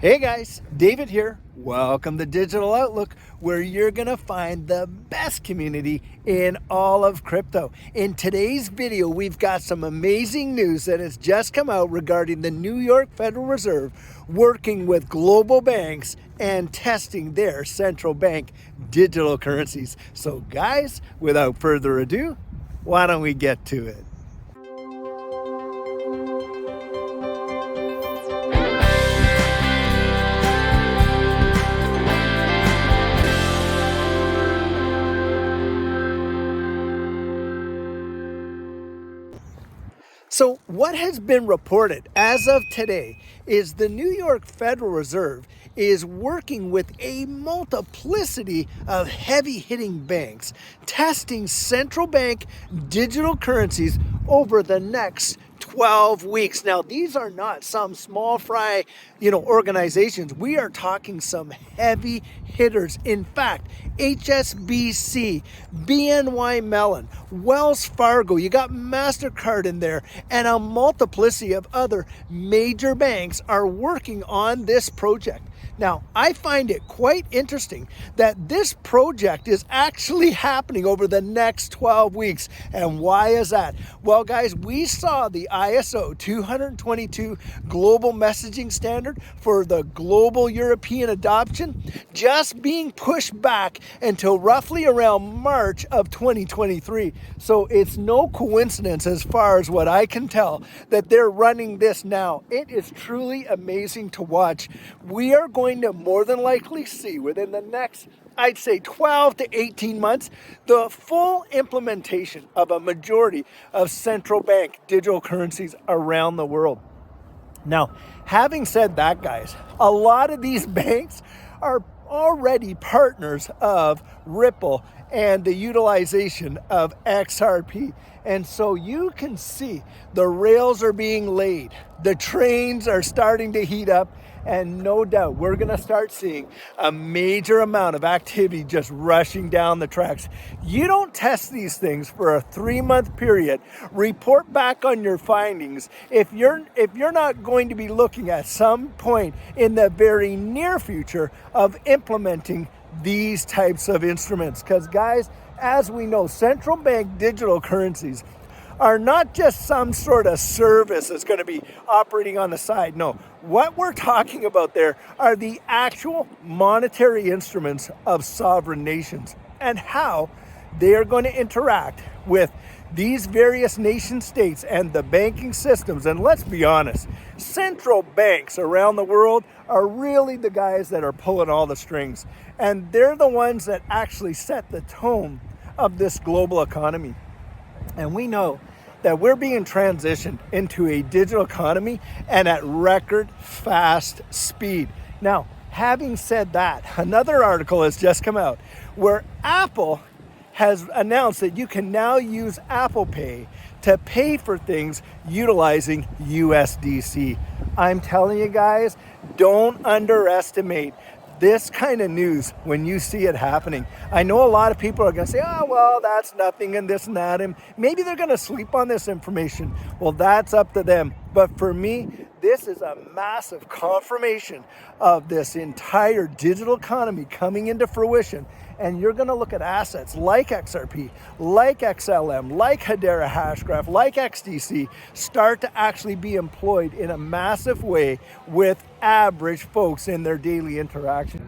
Hey guys, David here. Welcome to Digital Outlook, where you're going to find the best community in all of crypto. In today's video, we've got some amazing news that has just come out regarding the New York Federal Reserve working with global banks and testing their central bank digital currencies. So guys, without further ado, why don't we get to it? So what has been reported as of today is the New York Federal Reserve is working with a multiplicity of heavy-hitting banks, testing central bank digital currencies over the next 12 weeks. Now, these are not some small fry, organizations. We are talking some heavy hitters. In fact, HSBC, BNY Mellon, Wells Fargo, you got MasterCard in there, and a multiplicity of other major banks are working on this project. Now, I find it quite interesting that this project is actually happening over the next 12 weeks. And why is that? Well, guys, we saw the ISO 222 global messaging standard for the global European adoption just being pushed back until roughly around March of 2023. So it's no coincidence, as far as what I can tell, that they're running this now. It is truly amazing to watch. We are going to more than likely see within the next, I'd say 12 to 18 months, the full implementation of a majority of central bank digital currencies around the world. Now, having said that, guys, a lot of these banks are already partners of Ripple and the utilization of XRP. And so you can see the rails are being laid. The trains are starting to heat up. And no doubt, we're going to start seeing a major amount of activity just rushing down the tracks. You don't test these things for a 3-month period. Report back on your findings if you're not going to be looking at some point in the very near future of implementing these types of instruments. Because guys, as we know, central bank digital currencies are not just some sort of service that's going to be operating on the side. No, what we're talking about there are the actual monetary instruments of sovereign nations and how they are going to interact with these various nation states and the banking systems. And let's be honest, central banks around the world are really the guys that are pulling all the strings. And they're the ones that actually set the tone of this global economy. And we know that we're being transitioned into a digital economy and at record fast speed. Now, having said that, another article has just come out where Apple has announced that you can now use Apple Pay to pay for things utilizing USDC. I'm telling you guys, don't underestimate this kind of news when you see it happening. I know a lot of people are going to say, oh, well, that's nothing and this and that. And maybe they're going to sleep on this information. Well, that's up to them. But for me, this is a massive confirmation of this entire digital economy coming into fruition. And you're going to look at assets like XRP, like XLM, like Hedera Hashgraph, like XDC start to actually be employed in a massive way with average folks in their daily interaction.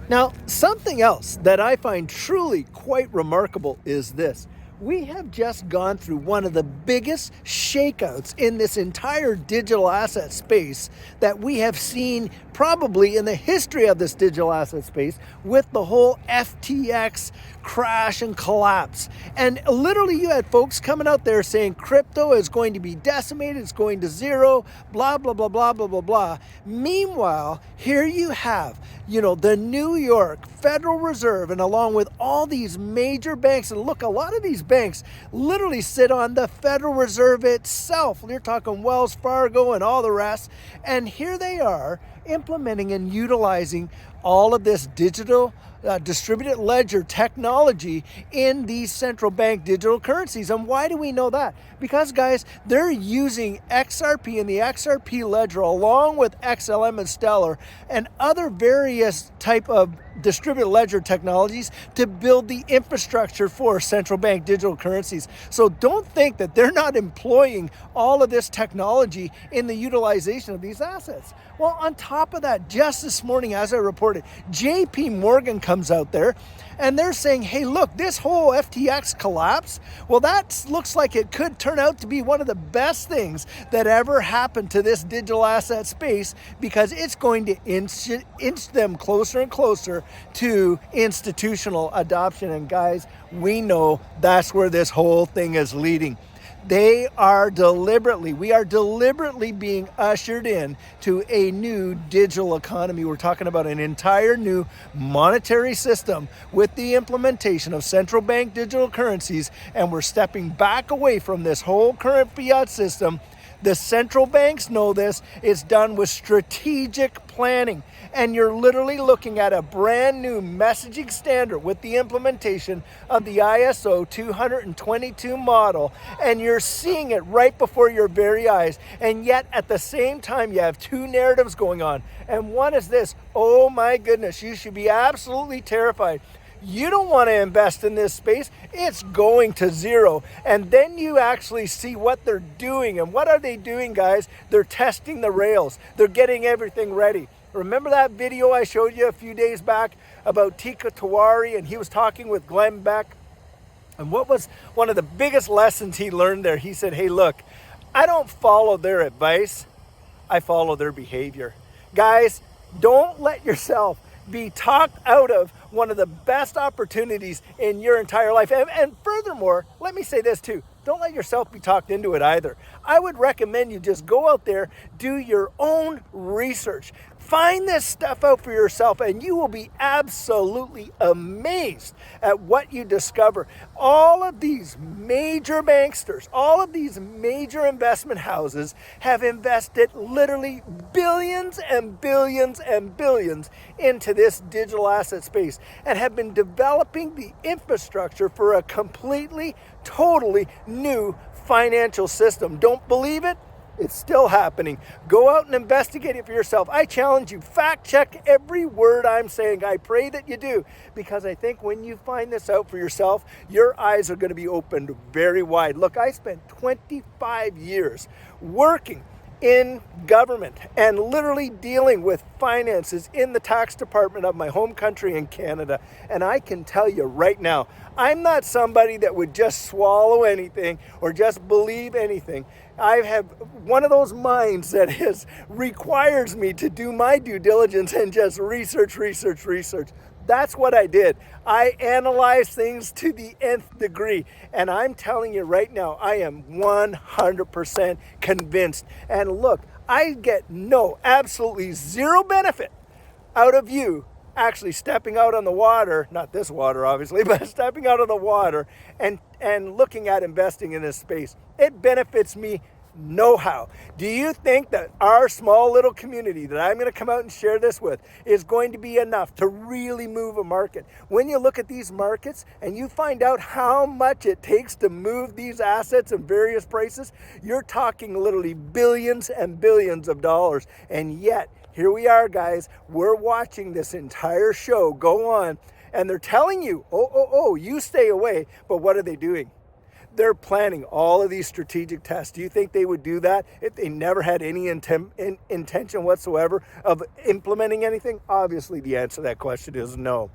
Now, something else that I find truly quite remarkable is this. We have just gone through one of the biggest shakeouts in this entire digital asset space that we have seen probably in the history of this digital asset space with the whole FTX crash and collapse. And literally you had folks coming out there saying crypto is going to be decimated, it's going to zero, blah, blah, blah, blah, blah, blah, blah. Meanwhile, here you have, the New York Federal Reserve, and along with all these major banks, and look, a lot of these banks literally sit on the Federal Reserve itself. You're talking Wells Fargo and all the rest. And here they are implementing and utilizing all of this digital distributed ledger technology in these central bank digital currencies. And why do we know that? Because, guys, they're using XRP and the XRP ledger along with XLM and Stellar and other various type of distributed ledger technologies to build the infrastructure for central bank digital currencies. So don't think that they're not employing all of this technology in the utilization of these assets. Well, on top of that, just this morning, as I reported, JP Morgan comes out there and they're saying, hey, look, this whole FTX collapse, well, that looks like it could turn out to be one of the best things that ever happened to this digital asset space, because it's going to inch them closer and closer to institutional adoption. And guys, we know that's where this whole thing is leading. We are deliberately being ushered in to a new digital economy. We're talking about an entire new monetary system with the implementation of central bank digital currencies, and we're stepping back away from this whole current fiat system. The central banks know this. It's done with strategic planning. And you're literally looking at a brand new messaging standard with the implementation of the ISO 222 model. And you're seeing it right before your very eyes. And yet at the same time, you have two narratives going on. And one is this: oh my goodness, you should be absolutely terrified. You don't want to invest in this space. It's going to zero. And then you actually see what they're doing. And what are they doing, guys? They're testing the rails. They're getting everything ready. Remember that video I showed you a few days back about Tika Tawari, and he was talking with Glenn Beck? And what was one of the biggest lessons he learned there? He said, hey, look, I don't follow their advice. I follow their behavior. Guys, don't let yourself be talked out of one of the best opportunities in your entire life. And furthermore, let me say this too. Don't let yourself be talked into it either. I would recommend you just go out there, do your own research. Find this stuff out for yourself, and you will be absolutely amazed at what you discover. All of these major banksters, all of these major investment houses have invested literally billions and billions and billions into this digital asset space and have been developing the infrastructure for a completely, totally new financial system. Don't believe it? It's still happening. Go out and investigate it for yourself. I challenge you, fact check every word I'm saying. I pray that you do, because I think when you find this out for yourself, your eyes are going to be opened very wide. Look, I spent 25 years working in government and literally dealing with finances in the tax department of my home country in Canada. And I can tell you right now, I'm not somebody that would just swallow anything or just believe anything. I have one of those minds that requires me to do my due diligence and just research. That's what I did. I analyzed things to the nth degree. And I'm telling you right now, I am 100% convinced. And look, I get absolutely zero benefit out of you actually stepping out on the water, not this water obviously, but stepping out of the water and looking at investing in this space. It benefits me no how. Do you think that our small little community that I'm going to come out and share this with is going to be enough to really move a market? When you look at these markets and you find out how much it takes to move these assets in various prices, you're talking literally billions and billions of dollars. And yet, here we are, guys. We're watching this entire show go on, and they're telling you, you stay away. But what are they doing? They're planning all of these strategic tests. Do you think they would do that if they never had any intention whatsoever of implementing anything? Obviously, the answer to that question is no.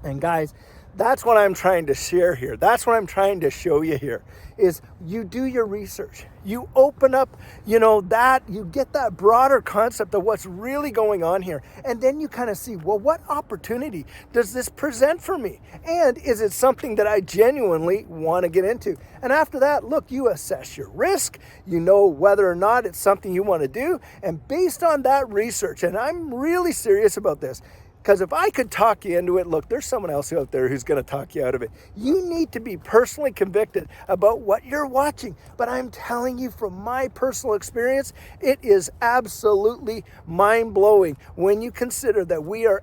And guys, that's what I'm trying to share here. That's what I'm trying to show you here, is you do your research. You open up, that you get that broader concept of what's really going on here. And then you kind of see, well, what opportunity does this present for me? And is it something that I genuinely want to get into? And after that, look, you assess your risk. You know whether or not it's something you want to do. And based on that research, and I'm really serious about this, Because if I could talk you into it, look, there's someone else out there who's going to talk you out of it. You need to be personally convicted about what you're watching. But I'm telling you from my personal experience, it is absolutely mind-blowing when you consider that we're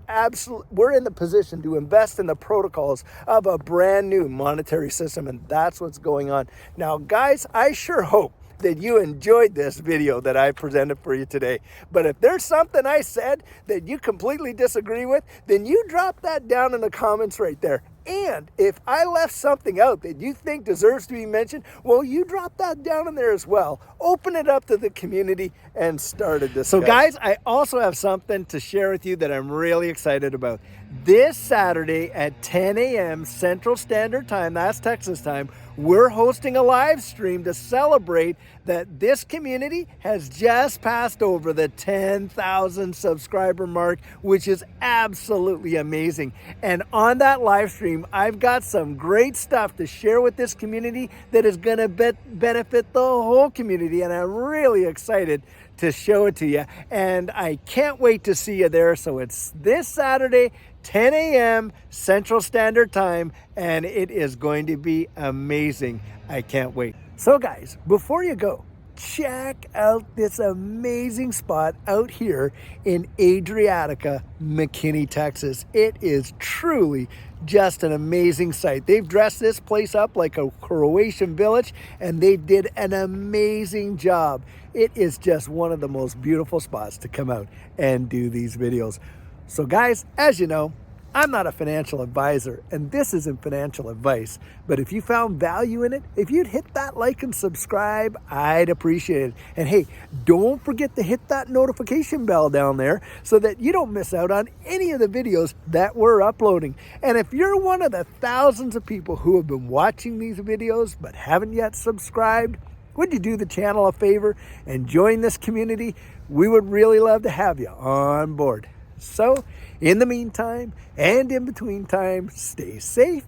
in the position to invest in the protocols of a brand new monetary system, and that's what's going on. Now, guys, I sure hope that you enjoyed this video that I presented for you today. But if there's something I said that you completely disagree with, then you drop that down in the comments right there. And if I left something out that you think deserves to be mentioned, well, you drop that down in there as well. Open it up to the community and start a discussion. So guys, I also have something to share with you that I'm really excited about. This Saturday at 10 a.m. Central Standard Time, that's Texas time, we're hosting a live stream to celebrate that this community has just passed over the 10,000 subscriber mark, which is absolutely amazing. And on that live stream, I've got some great stuff to share with this community that is going to benefit the whole community. And I'm really excited to show it to you. And I can't wait to see you there. So it's this Saturday, 10 a.m. Central Standard Time, and it is going to be amazing. I can't wait. So guys, before you go, check out this amazing spot out here in Adriatica, McKinney, Texas. It is truly just an amazing site. They've dressed this place up like a Croatian village, and they did an amazing job. It is just one of the most beautiful spots to come out and do these videos. So guys, as you know, I'm not a financial advisor, and this isn't financial advice. But if you found value in it, if you'd hit that like and subscribe, I'd appreciate it. And hey, don't forget to hit that notification bell down there so that you don't miss out on any of the videos that we're uploading. And if you're one of the thousands of people who have been watching these videos but haven't yet subscribed, would you do the channel a favor and join this community? We would really love to have you on board. So, in the meantime and in between time, stay safe,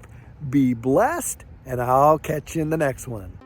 be blessed, and I'll catch you in the next one.